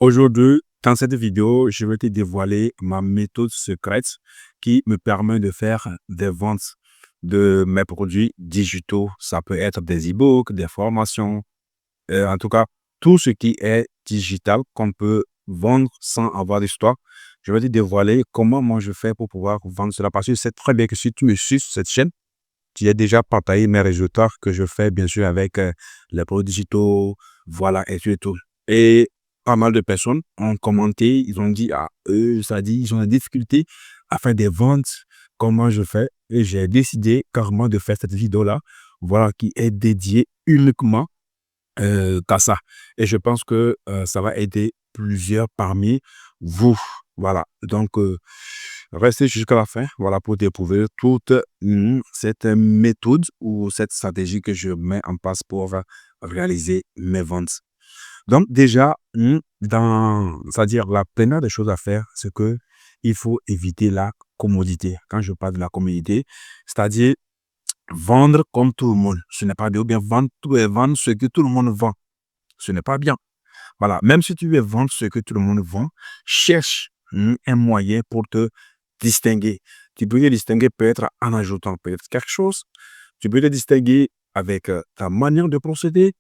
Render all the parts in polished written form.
Aujourd'hui, dans cette vidéo, je vais te dévoiler ma méthode secrète qui me permet de faire des ventes de mes produits digitaux. Ça peut être des e-books, des formations, en tout cas, tout ce qui est digital qu'on peut vendre sans avoir d'histoire. Je vais te dévoiler comment moi je fais pour pouvoir vendre cela parce que c'est très bien que si tu me suis sur cette chaîne, tu as déjà partagé mes résultats que je fais bien sûr avec les produits digitaux, voilà, et tout et tout. Et pas mal de personnes ont commenté, ils ont dit, ah, eux, ça dit, ils ont des difficultés à faire des ventes, comment je fais. Et j'ai décidé carrément de faire cette vidéo-là, voilà, qui est dédiée uniquement qu'à ça. Et je pense que ça va aider plusieurs parmi vous. Voilà. Donc, restez jusqu'à la fin, voilà, pour découvrir toute cette méthode ou cette stratégie que je mets en place pour réaliser mes ventes. Donc, déjà, c'est-à-dire la première des choses à faire, c'est que il faut éviter la commodité. Quand je parle de la commodité, c'est-à-dire vendre comme tout le monde, ce n'est pas bien. Ou bien vendre ce que tout le monde vend, ce n'est pas bien. Voilà, même si tu veux vendre ce que tout le monde vend, cherche un moyen pour te distinguer. Tu peux te distinguer peut-être en ajoutant peut-être quelque chose. Tu peux te distinguer avec ta manière de procéder.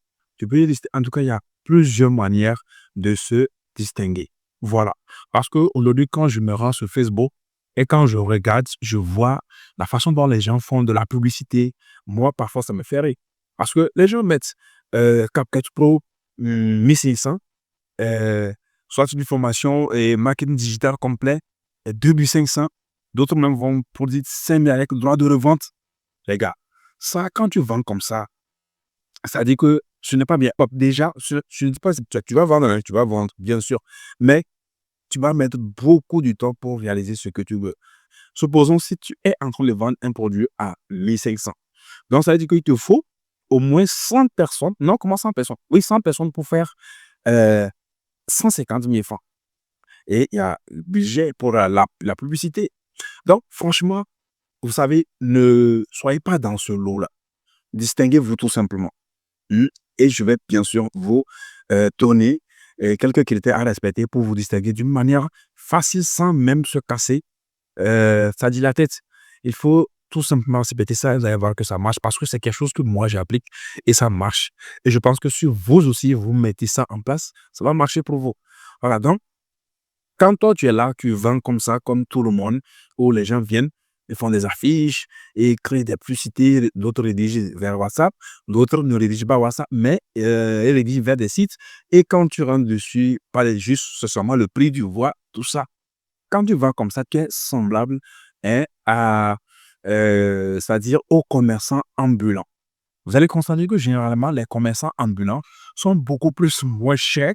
En tout cas, il y a plusieurs manières de se distinguer. Voilà. Parce qu'aujourd'hui, quand je me rends sur Facebook et quand je regarde, je vois la façon dont les gens font de la publicité. Moi, parfois, ça me fait rire. Parce que les gens mettent CapCut Pro 1500, euh, soit une formation et marketing digital complet, 2500. D'autres même vont produire 5000 avec droit de revente. Les gars, ça, quand tu vends comme ça dit que ce n'est pas bien. Hop, déjà, je ne dis pas, tu vas vendre, hein, tu vas vendre, bien sûr, mais tu vas mettre beaucoup de temps pour réaliser ce que tu veux. Supposons si tu es en train de vendre un produit à 1500. Donc, ça veut dire qu'il te faut au moins 100 personnes. Non, comment 100 personnes? Oui, 100 personnes pour faire euh, 150 000 francs. Et il y a le budget pour la publicité. Donc, franchement, vous savez, ne soyez pas dans ce lot-là. Distinguez-vous tout simplement. Et je vais bien sûr vous donner quelques critères à respecter pour vous distinguer d'une manière facile sans même se casser ça dit la tête. Il faut tout simplement respecter ça et vous allez voir que ça marche parce que c'est quelque chose que moi j'applique et ça marche. Et je pense que si vous aussi, vous mettez ça en place, ça va marcher pour vous. Voilà, donc, quand toi tu es là, tu vends comme ça, comme tout le monde, où les gens viennent, ils font des affiches et créent des publicités, d'autres rédigent vers WhatsApp, d'autres ne rédigent pas WhatsApp, mais ils rédigent vers des sites. Et quand tu rentres dessus, pas juste seulement le prix du voix, tout ça. Quand tu vas comme ça, tu es semblable hein, c'est-à-dire aux commerçants ambulants. Vous allez constater que généralement, les commerçants ambulants sont beaucoup plus moins chers,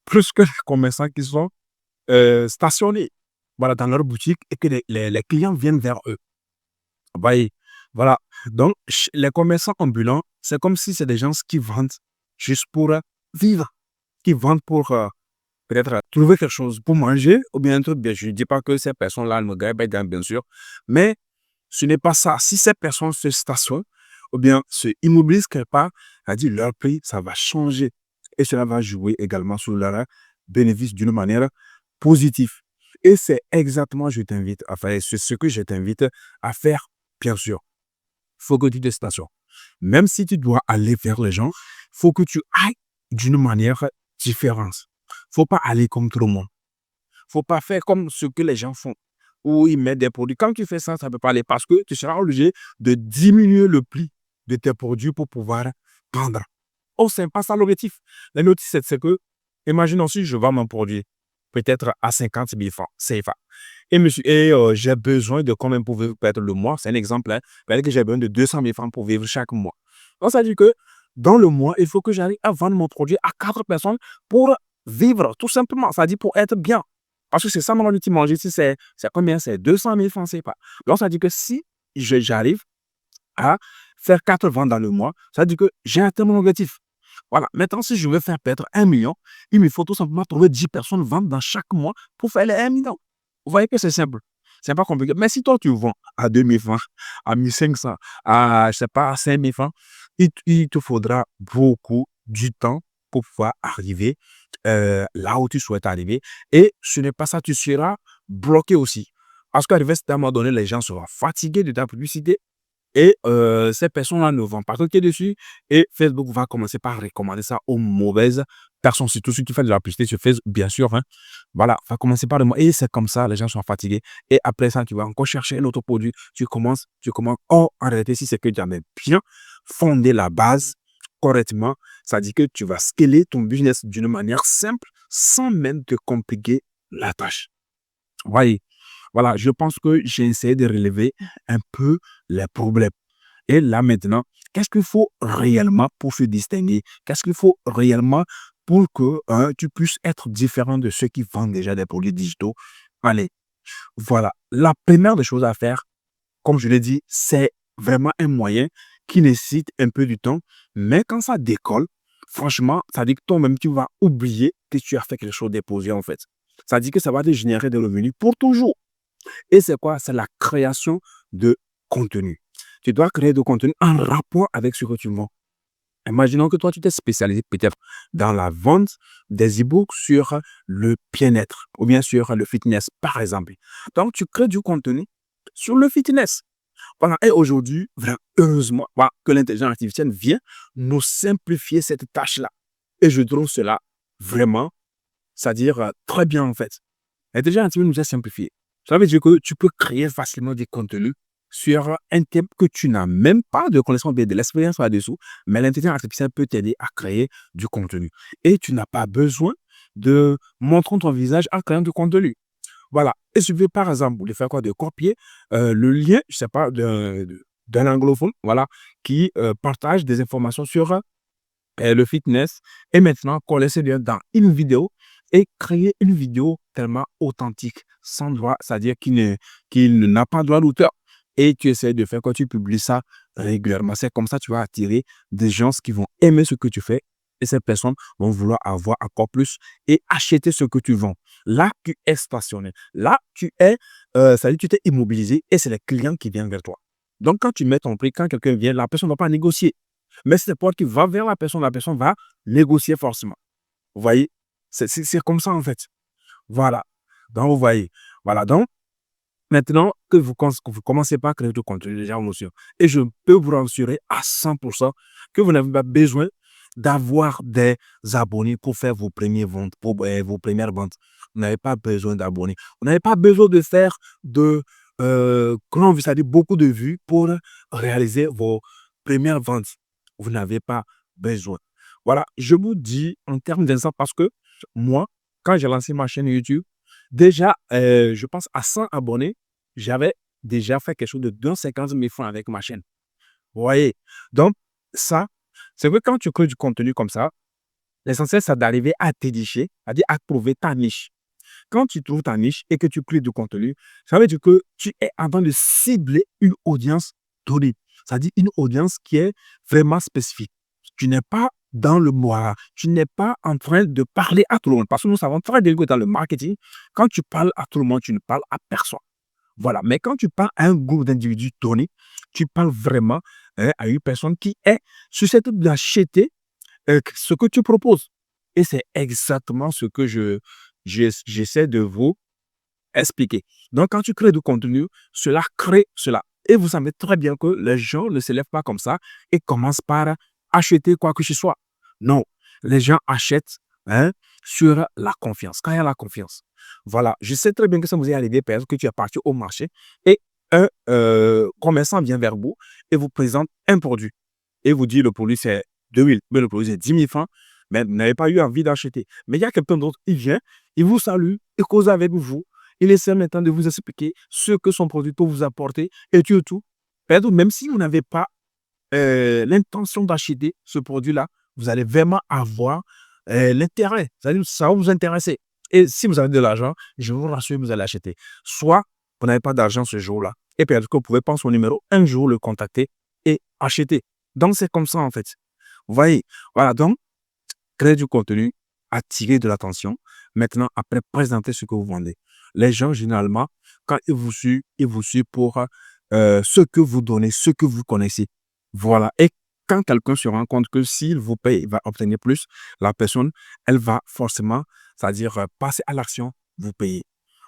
plus que les commerçants qui sont stationnés voilà, dans leur boutique et que les clients viennent vers eux. Vous voyez, voilà. Donc, les commerçants ambulants, c'est comme si c'est des gens qui vendent juste pour vivre, qui vendent pour peut-être trouver quelque chose pour manger ou bien un truc bien. Je ne dis pas que ces personnes-là ne gagnent pas bien sûr, mais ce n'est pas ça. Si ces personnes se stationnent ou bien se immobilisent quelque part, c'est-à-dire leur prix, ça va changer et cela va jouer également sur leur bénéfice d'une manière positive. Et c'est exactement je t'invite à faire, c'est ce que je t'invite à faire, bien sûr. Il faut que tu te stationnes. Même si tu dois aller vers les gens, il faut que tu ailles d'une manière différente. Faut pas aller comme tout le monde. Faut pas faire comme ce que les gens font, où ils mettent des produits. Quand tu fais ça, ça peut pas aller parce que tu seras obligé de diminuer le prix de tes produits pour pouvoir vendre. Oh, c'est pas ça l'objectif. L'objectif, c'est que, imaginons si je vends mon produit peut-être à 50 000 francs CFA. Et j'ai besoin de combien pour vivre peut-être le mois. C'est un exemple. Hein. Peut-être que j'ai besoin de 200 000 francs pour vivre chaque mois. Donc, ça veut dire que dans le mois, il faut que j'arrive à vendre mon produit à 4 personnes pour vivre, tout simplement. Ça dit pour être bien. Parce que c'est ça mon objectif. Mon objectif, c'est combien? C'est 200 000 francs CFA. Donc, ça dit que si j'arrive à faire 4 ventes dans le mois, ça veut dire que j'ai atteint mon objectif. Voilà. Maintenant, si je veux faire perdre 1 million, il me faut tout simplement trouver 10 personnes vendre dans chaque mois pour faire les 1 million. Vous voyez que c'est simple. C'est pas compliqué. Mais si toi, tu vends à 2 000 francs, à 1 500, à, je sais pas, à 5 000 francs, il te faudra beaucoup du temps pour pouvoir arriver là où tu souhaites arriver. Et ce n'est pas ça, tu seras bloqué aussi. Parce qu'à un moment donné, les gens seront fatigués de ta publicité et ces personnes-là ne vont pas cliquer dessus et Facebook va commencer par recommander ça aux mauvaises personnes, surtout ceux qui font de la publicité sur Facebook, bien sûr, hein. Voilà, va commencer par le et c'est comme ça, les gens sont fatigués et après ça, tu vas encore chercher un autre produit, tu commences. Or, en réalité, si c'est que tu as bien fondé la base correctement, ça dit que tu vas scaler ton business d'une manière simple sans même te compliquer la tâche. Voyez, voilà, je pense que j'ai essayé de relever un peu les problèmes. Et là maintenant, qu'est-ce qu'il faut réellement pour se distinguer? Qu'est-ce qu'il faut réellement pour que tu puisses être différent de ceux qui vendent déjà des produits digitaux? Allez, voilà. La première des choses à faire, comme je l'ai dit, c'est vraiment un moyen qui nécessite un peu du temps. Mais quand ça décolle, franchement, ça dit que toi-même, tu vas oublier que tu as fait quelque chose déposé en fait. Ça dit que ça va te générer des revenus pour toujours. Et c'est quoi? C'est la création de contenu. Tu dois créer du contenu en rapport avec ce que tu vends. Imaginons que toi, tu t'es spécialisé peut-être dans la vente des e-books sur le bien-être ou bien sur le fitness, par exemple. Donc, tu crées du contenu sur le fitness. Voilà. Et aujourd'hui, vraiment, heureusement voilà, que l'intelligence artificielle vient nous simplifier cette tâche-là. Et je trouve cela vraiment, c'est-à-dire très bien en fait. L'intelligence artificielle nous a simplifié. Ça veut dire que tu peux créer facilement des contenus sur un thème que tu n'as même pas de connaissance, bien de l'expérience là-dessous, mais l'intelligence artificielle peut t'aider à créer du contenu. Et tu n'as pas besoin de montrer ton visage en créant du contenu. Voilà. Et je vais par exemple, de faire quoi? De copier le lien, je ne sais pas, d'un anglophone, voilà, qui partage des informations sur le fitness et maintenant coller ce lien dans une vidéo et créer une vidéo tellement authentique, sans droit, c'est-à-dire qu'il n'a pas droit d'auteur. Et tu essaies de faire quoi? Tu publies ça régulièrement. C'est comme ça que tu vas attirer des gens qui vont aimer ce que tu fais et ces personnes vont vouloir avoir encore plus et acheter ce que tu vends. Là, tu es stationné. Là, c'est-à-dire tu t'es immobilisé et c'est les clients qui viennent vers toi. Donc, quand tu mets ton prix, quand quelqu'un vient, la personne ne va pas négocier. Mais c'est toi qui vas vers la personne va négocier forcément. Vous voyez? C'est comme ça en fait. Voilà. Donc, vous voyez. Voilà. Donc, maintenant que vous commencez par créer du contenu, déjà, monsieur, et je peux vous rassurer à 100% que vous n'avez pas besoin d'avoir des abonnés pour faire vos premières ventes, pour vos premières ventes. Vous n'avez pas besoin d'abonnés. Vous n'avez pas besoin de faire comment on veut ça dire, beaucoup de vues pour réaliser vos premières ventes. Vous n'avez pas besoin. Voilà, je vous dis en termes d'exemple parce que moi, quand j'ai lancé ma chaîne YouTube, déjà, je pense à 100 abonnés, j'avais déjà fait quelque chose de 250 000 francs avec ma chaîne. Vous voyez? Donc, ça, c'est que quand tu crées du contenu comme ça, l'essentiel, c'est d'arriver à t'édicher, c'est-à-dire à trouver ta niche. Quand tu trouves ta niche et que tu crées du contenu, ça veut dire que tu es en train de cibler une audience donnée. C'est-à-dire une audience qui est vraiment spécifique. Tu n'es pas dans le moi, tu n'es pas en train de parler à tout le monde. Parce que nous savons très bien que dans le marketing, quand tu parles à tout le monde, tu ne parles à personne. Voilà. Mais quand tu parles à un groupe d'individus donnés, tu parles vraiment à une personne qui est susceptible d'acheter ce que tu proposes. Et c'est exactement ce que j'essaie de vous expliquer. Donc, quand tu crées du contenu, cela crée cela. Et vous savez très bien que les gens ne se lèvent pas comme ça et commencent par acheter quoi que ce soit. Non, les gens achètent sur la confiance. Quand il y a la confiance. Voilà, je sais très bien que ça vous est arrivé, parce que tu es parti au marché et un commerçant vient vers vous et vous présente un produit. Et vous dit le produit c'est 2 000, mais le produit c'est 10 000 francs, mais vous n'avez pas eu envie d'acheter. Mais il y a quelqu'un d'autre, il vient, il vous salue, il cause avec vous, il essaie maintenant de vous expliquer ce que son produit peut vous apporter et tout. Peut-être même si vous n'avez pas l'intention d'acheter ce produit-là, vous allez vraiment avoir l'intérêt. C'est-à-dire ça va vous intéresser. Et si vous avez de l'argent, je vous rassure, vous allez acheter. Soit vous n'avez pas d'argent ce jour-là, et peut-être que vous pouvez prendre son numéro, un jour le contacter et acheter. Donc, c'est comme ça, en fait. Vous voyez? Voilà, donc, créer du contenu, attirer de l'attention. Maintenant, après, présenter ce que vous vendez. Les gens, généralement, quand ils vous suivent pour ce que vous donnez, ce que vous connaissez. Voilà. Et quand quelqu'un se rend compte que s'il vous paye, il va obtenir plus, la personne, elle va forcément, c'est-à-dire passer à l'action, vous payer.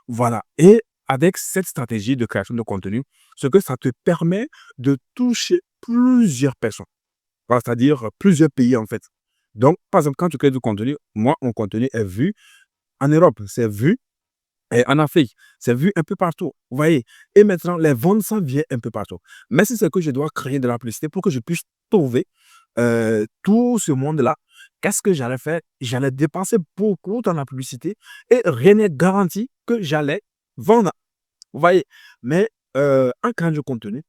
Voilà. Et avec cette stratégie de création de contenu, ce que ça te permet de toucher plusieurs personnes, voilà, c'est-à-dire plusieurs pays en fait. Donc, par exemple, quand tu crées du contenu, moi, mon contenu est vu en Europe, c'est vu et en Afrique, c'est vu un peu partout. Vous voyez? Et maintenant, les ventes, ça vient un peu partout. Mais si c'est que je dois créer de la publicité pour que je puisse trouver tout ce monde-là, qu'est-ce que j'allais faire? J'allais dépenser beaucoup dans la publicité et rien n'est garanti que j'allais vendre. Vous voyez? Mais en créant du contenu,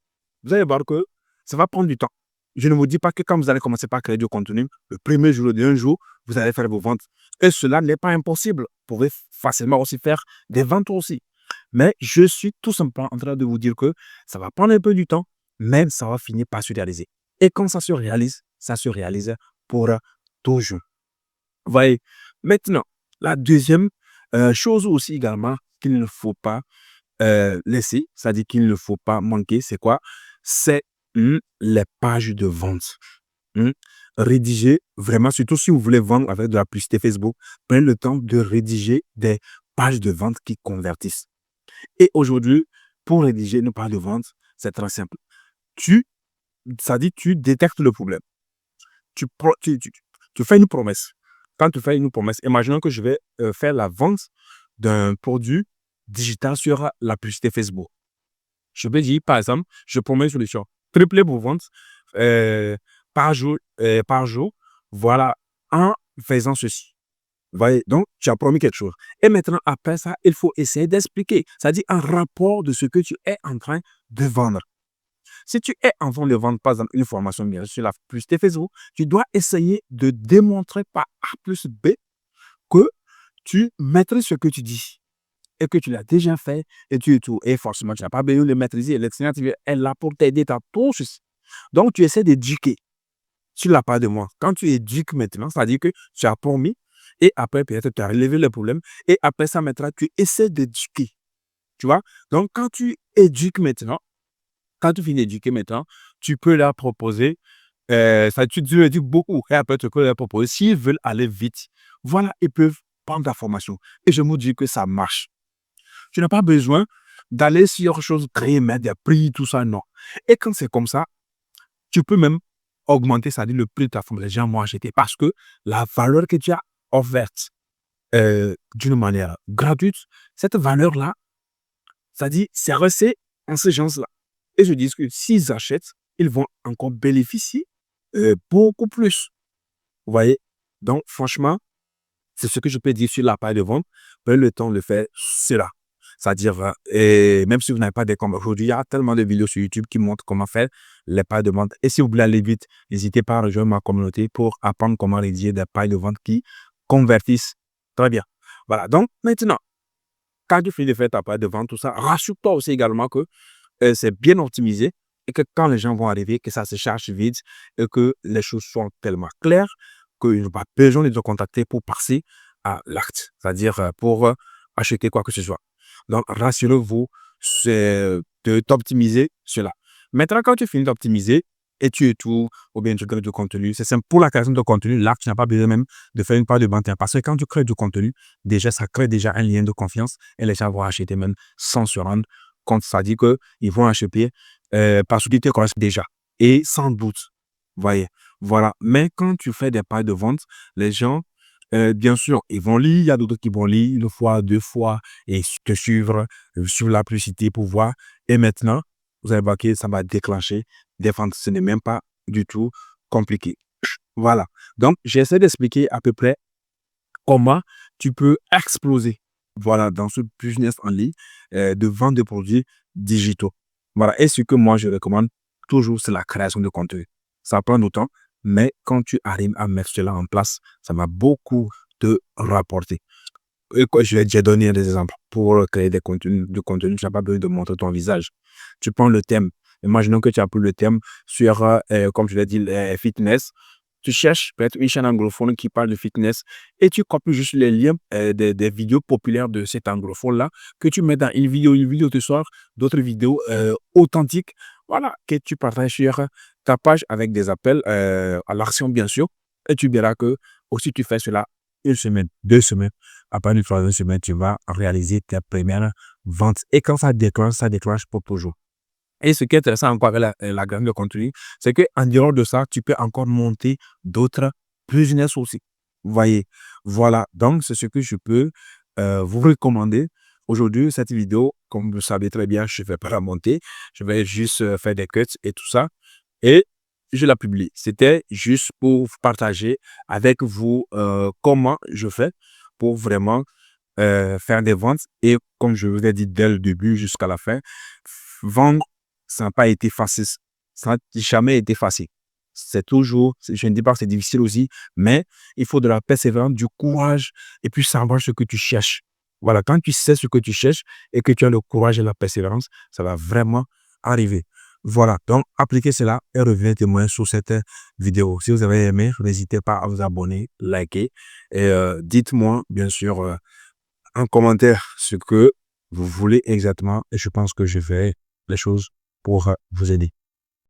vous allez voir que ça va prendre du temps. Je ne vous dis pas que quand vous allez commencer par créer du contenu, le premier jour, le deuxième jour, vous allez faire vos ventes. Et cela n'est pas impossible. Vous pouvez facilement aussi faire des ventes aussi. Mais je suis tout simplement en train de vous dire que ça va prendre un peu du temps, mais ça va finir par se réaliser. Et quand ça se réalise pour toujours. Vous voyez? Maintenant, la deuxième chose aussi également qu'il ne faut pas laisser, c'est-à-dire qu'il ne faut pas manquer, c'est quoi? C'est les pages de vente. Mmh. Rédiger vraiment, surtout si vous voulez vendre avec de la publicité Facebook, prenez le temps de rédiger des pages de vente qui convertissent. Et aujourd'hui, pour rédiger une page de vente, c'est très simple. Tu, ça dit, tu détectes le problème. Tu, pro- tu fais une promesse. Quand tu fais une promesse, imaginons que je vais faire la vente d'un produit digital sur la publicité Facebook. Je peux dire, par exemple, je promets une solution. Tripler vos ventes euh, par jour, voilà, en faisant ceci. Vous voyez, donc, tu as promis quelque chose. Et maintenant, après ça, il faut essayer d'expliquer. C'est-à-dire un rapport de ce que tu es en train de vendre. Si tu es en train de vendre, par exemple, une formation bien sur la publicité Facebook, tu dois essayer de démontrer par A plus B que tu maîtrises ce que tu dis et que tu l'as déjà fait et tu es tout. Et forcément, tu n'as pas besoin de le maîtriser. L'expérience est là pour t'aider dans tout ceci. Donc, tu essaies d'éduquer sur la part de moi. Quand tu éduques maintenant, c'est-à-dire que tu as promis et après, peut-être, tu as relevé le problème et après ça, maintenant, tu essaies d'éduquer. Tu vois? Donc, quand tu éduques maintenant, quand tu finis d'éduquer maintenant, tu peux leur proposer, ça, tu leur éduques beaucoup et après, tu peux leur proposer, s'ils veulent aller vite, voilà, ils peuvent prendre la formation. Et je me dis que ça marche. Tu n'as pas besoin d'aller sur autre chose, créer, mettre des prix, tout ça, non. Et quand c'est comme ça, tu peux même augmenter, c'est-à-dire le prix de ta formation. Les gens vont acheter parce que la valeur que tu as offerte d'une manière gratuite, cette valeur-là, c'est-à-dire, c'est resté en ce genre-là. Et je dis que s'ils achètent, ils vont encore bénéficier beaucoup plus. Vous voyez? Donc, franchement, c'est ce que je peux dire sur la page de vente. Prenez le temps de faire cela. C'est-à-dire, et même si vous n'avez pas des comptes, aujourd'hui, il y a tellement de vidéos sur YouTube qui montrent comment faire les pages de vente. Et si vous voulez aller vite, n'hésitez pas à rejoindre ma communauté pour apprendre comment rédiger des pages de vente qui convertissent très bien. Voilà. Donc, maintenant, quand tu finis de faire ta page de vente, tout ça, rassure-toi aussi également que c'est bien optimisé et que quand les gens vont arriver, que ça se charge vite et que les choses sont tellement claires qu'ils n'ont pas besoin de te contacter pour passer à l'acte, c'est-à-dire pour acheter quoi que ce soit. Donc, rassurez-vous, c'est d'optimiser cela. Maintenant, quand tu finis d'optimiser et tu es tout, ou bien tu crées du contenu, c'est simple. Pour la création de contenu, là, tu n'as pas besoin même de faire une part de vente. Parce que quand tu crées du contenu, déjà, ça crée déjà un lien de confiance et les gens vont acheter même sans se rendre compte. Ça dit qu'ils vont acheter parce qu'ils te connaissent déjà et sans doute. Vous voyez, voilà. Mais quand tu fais des pages de vente, les gens, bien sûr, ils vont lire. Il y a d'autres qui vont lire une fois, deux fois et te suivre sur la publicité pour voir. Et maintenant, vous allez voir que ça va déclencher des ventes. Ce n'est même pas du tout compliqué. Voilà. Donc, j'essaie d'expliquer à peu près comment tu peux exploser, voilà, dans ce business en ligne de vente de produits digitaux. Voilà. Et ce que moi, je recommande toujours, c'est la création de contenu. Ça prend du temps, mais quand tu arrives à mettre cela en place, ça va beaucoup te rapporter. Et je vais déjà donner des exemples. Pour créer du contenu, tu n'as pas besoin de montrer ton visage. Tu prends le thème. Imaginons que tu as pris le thème sur, comme je l'ai dit, fitness. Tu cherches peut-être une chaîne anglophone qui parle de fitness et tu copies juste les liens des vidéos populaires de cet anglophone-là que tu mets dans une vidéo de soir, d'autres vidéos authentiques, voilà, que tu partages sur ta page avec des appels à l'action, bien sûr. Et tu verras que aussi tu fais cela une semaine, 2 semaines. Après une troisième semaine, tu vas réaliser tes premières ventes. Et quand ça déclenche pour toujours. Et ce qui est intéressant encore avec la graine de contenu, c'est qu'en dehors de ça, tu peux encore monter d'autres business aussi. Vous voyez, voilà. Donc, c'est ce que je peux vous recommander. Aujourd'hui, cette vidéo, comme vous le savez très bien, je ne vais pas la monter. Je vais juste faire des cuts et tout ça. Et je la publie. C'était juste pour partager avec vous comment je fais pour vraiment faire des ventes. Et comme je vous ai dit dès le début jusqu'à la fin, vendre, ça n'a pas été facile. Ça n'a jamais été facile. C'est toujours, je ne dis pas que c'est difficile aussi, mais il faut de la persévérance, du courage et puis savoir ce que tu cherches. Voilà, quand tu sais ce que tu cherches et que tu as le courage et la persévérance, ça va vraiment arriver. Voilà, donc appliquez cela et revenez témoin sur cette vidéo. Si vous avez aimé, n'hésitez pas à vous abonner, liker et dites-moi bien sûr en commentaire ce que vous voulez exactement et je pense que je ferai les choses pour vous aider.